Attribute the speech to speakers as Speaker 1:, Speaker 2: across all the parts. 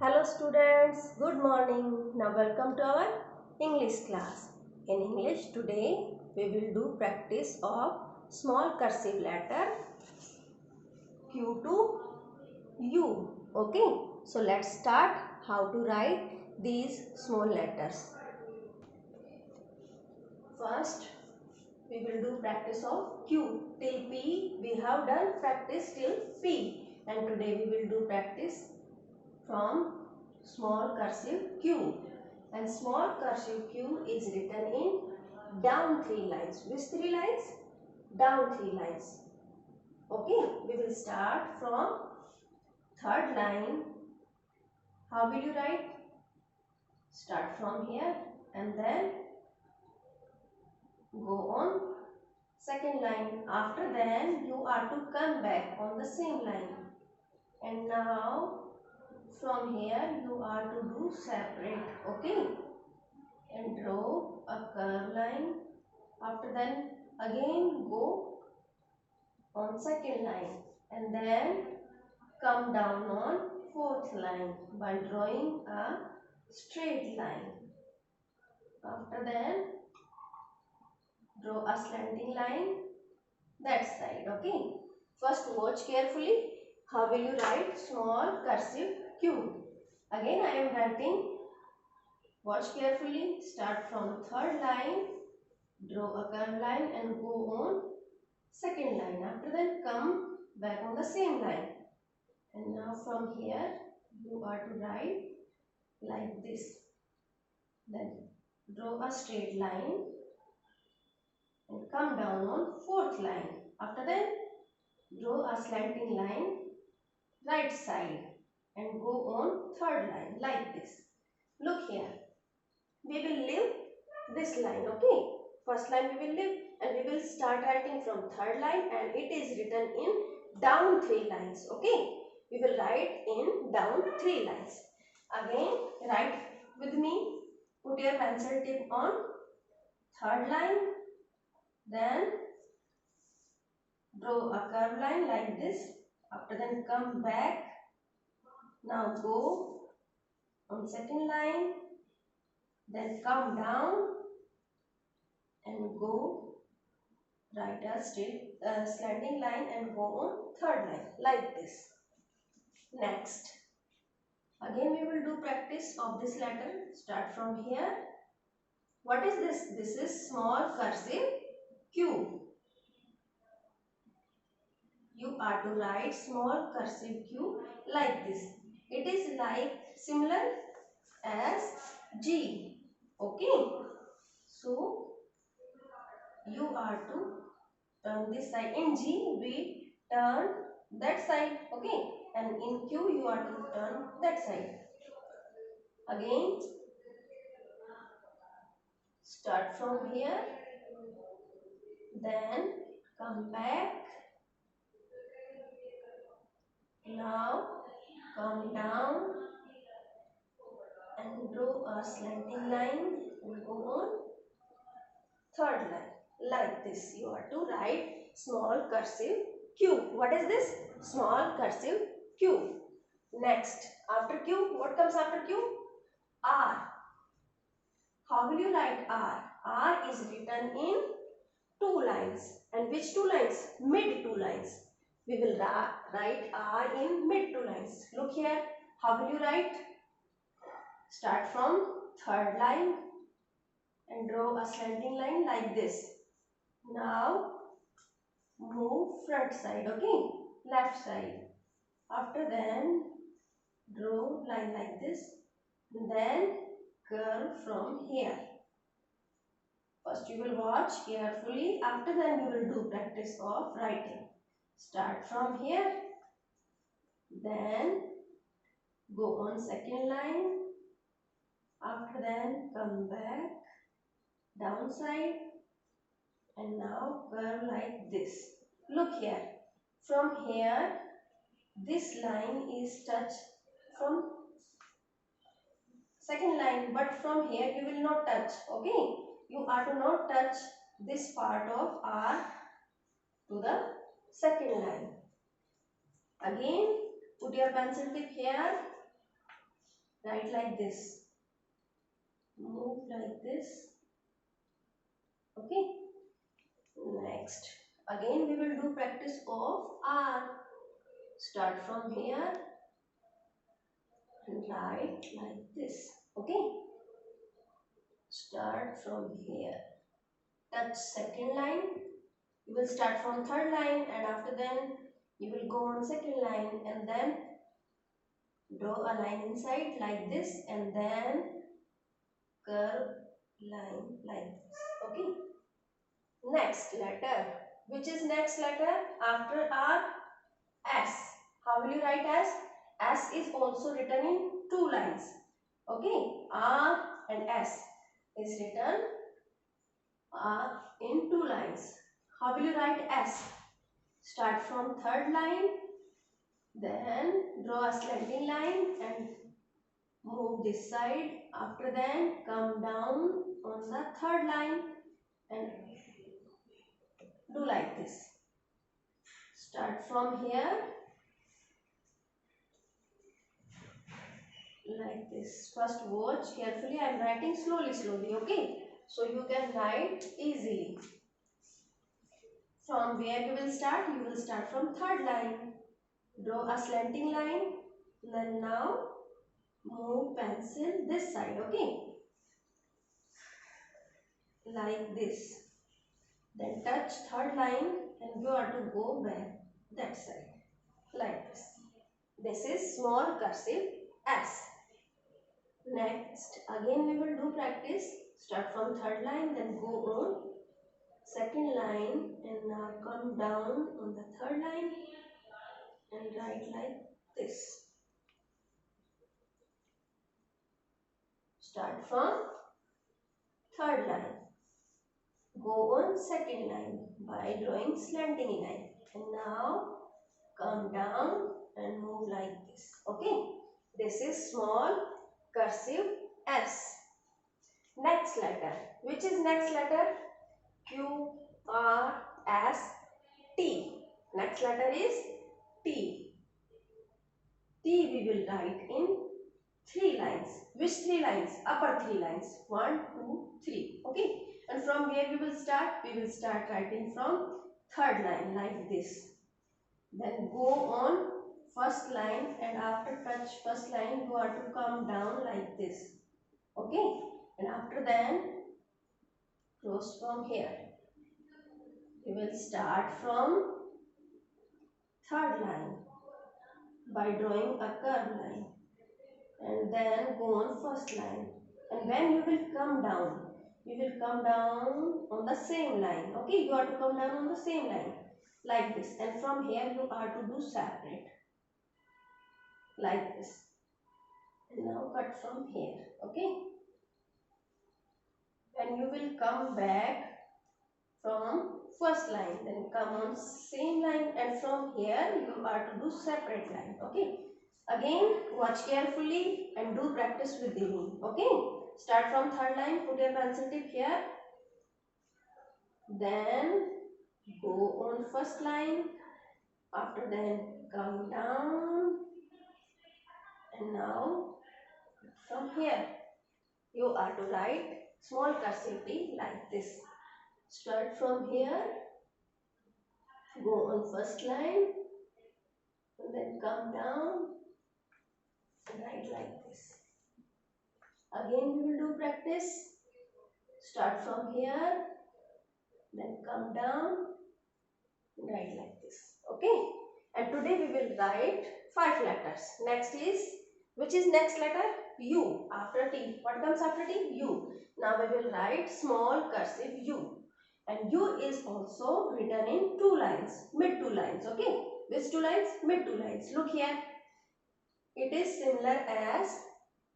Speaker 1: Hello students, good morning. Now welcome to our English class. In English today we will do practice of small cursive letter Q to U. Okay, so let's start how to write these small letters. First we will do practice of Q till P. We have done practice till P and today we will do practice from small cursive Q, and small cursive Q is written in down three lines. Which three lines? Down three lines. Okay, we will start from third line. How will you write? Start from here and then go on second line. After then you are to come back on the same line, and now from here you are to do separate. Okay, and draw a curve line. After then again go on second line and then come down on fourth line by drawing a straight line. After then draw a slanting line that side. Okay, first watch carefully how will you write small cursive Q. Again I am writing. Watch carefully. Start from third line, draw a curved line and go on second line. After that come back on the same line, and now from here you are to write like this. Then draw a straight line and come down on fourth line. After that draw a slanting line right side and go on third line like this. Look here, we will leave this line. Okay, first line we will leave and we will start writing from third line, and it is written in down three lines. Okay, we will write in down three lines. Again write with me. Put your pencil tip on third line, then draw a curved line like this. After then come back. Now go on second line, then come down and go write a straight slanting line and go on third line like this. Next, again we will do practice of this letter. Start from here. What is this? This is small cursive Q. You are to write small cursive Q like this. It is like similar as G. Okay, so you are to turn this side. In G we turn that side. Okay, and in Q you are to turn that side. Again start from here, then come back. Now come down and draw a slanting line and go on third line like this. You are to write small cursive Q. What is this? Small cursive Q. Next, after Q, what comes after Q? R. How will you write R? R is written in two lines. And which two lines? Mid two lines. We will write R in mid two lines. Look here. How will you write? Start from third line and draw a slanting line like this. Now move front side. Okay, left side. After then draw line like this. Then curve from here. First you will watch carefully. After then you will do practice of writing. Start from here. Then go on second line. After then come back downside and now curve like this. Look here. From here this line is touched from second line, but from here you will not touch. Okay, you are to not touch this part of R to the second line. Again put your pencil tip here write like this, move like this. Okay, next again we will do practice of R. Start from here and write like this. Okay, start from here, touch second line, you will start from third line, and after then you will go on second line and then draw a line inside like this and then curve line like this. Okay, next letter, which is next letter after R? S. How will you write S? S is also written in two lines. Okay, R and S is written in two lines. How will you write S? Start from third line, then draw a slanting line and move this side. After then come down on the third line and do like this. Start from here like this. First watch carefully. I am writing slowly, okay? So you can write easily. From where you will start? You will start from third line. Draw a slanting line. Then now move pencil this side, okay? Like this. Then touch third line and you are to go back that side. Like this. This is small cursive S. Next, again we will do practice. Start from third line, then go on second line and now come down on the third line and write like this. Start from third line, go on second line by drawing slanting line and now come down and move like this. Okay, this is small cursive S. Next letter, which is next letter? Q, R, S, T. Next letter is T. T we will write in three lines. Which three lines? Upper three lines. 1, 2, 3. Okay. And from where we will start? We will start writing from third line like this. Then go on first line and after touch first line you are to come down like this. Okay. And after then close from here. We will start from third line by drawing a curved line and then go on first line, and when you will come down, you will come down on the same line. Okay, you are to come down on the same line like this, and from here you are to do separate like this, and now cut from here. Okay, when you will come back from first line, then come on same line, and from here you are to do separate line. Okay, again watch carefully and do practice with me. Okay, start from third line, put your pencil tip here, then go on first line, after then come down, and now from here you are to write small cursive T like this. Start from here, go on first line, and then come down and write like this. Again we will do practice. Start from here, then come down and write like this. Okay, and today we will write 5 letters. Next is, which is next letter? U. After T, what comes after T? U. Now we will write small cursive U, and U is also written in two lines, mid two lines. Okay, which two lines? Mid two lines. Look here, it is similar as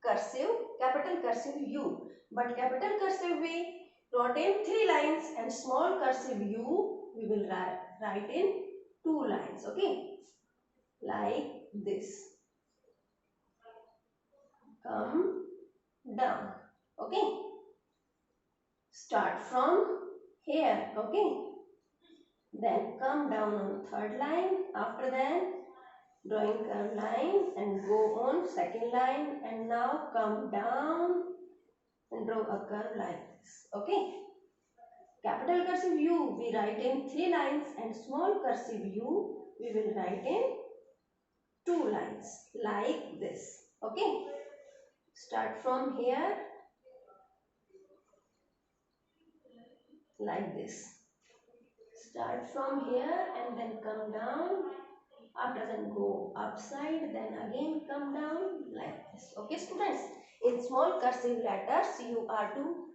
Speaker 1: cursive, capital cursive U, but capital cursive we wrote in 3 lines, and small cursive U we will write in 2 lines. Okay, like this. Come down. Okay, start from here. Okay, then come down on third line. After that drawing curved line and go on second line, and now come down and draw a curve like this. Okay. Capital cursive U we write in 3 lines, and small cursive U we will write in 2 lines like this. Okay. Start from here like this. Start from here and then come down. After that go upside, then again come down like this. Okay students, in small cursive letters you are to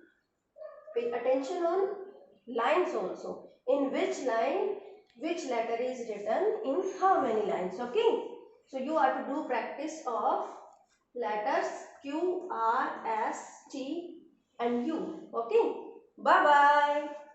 Speaker 1: pay attention on lines also. In which line which letter is written in how many lines. Okay, so you are to do practice of letters Q, R, S, T and U. Okay, bye bye.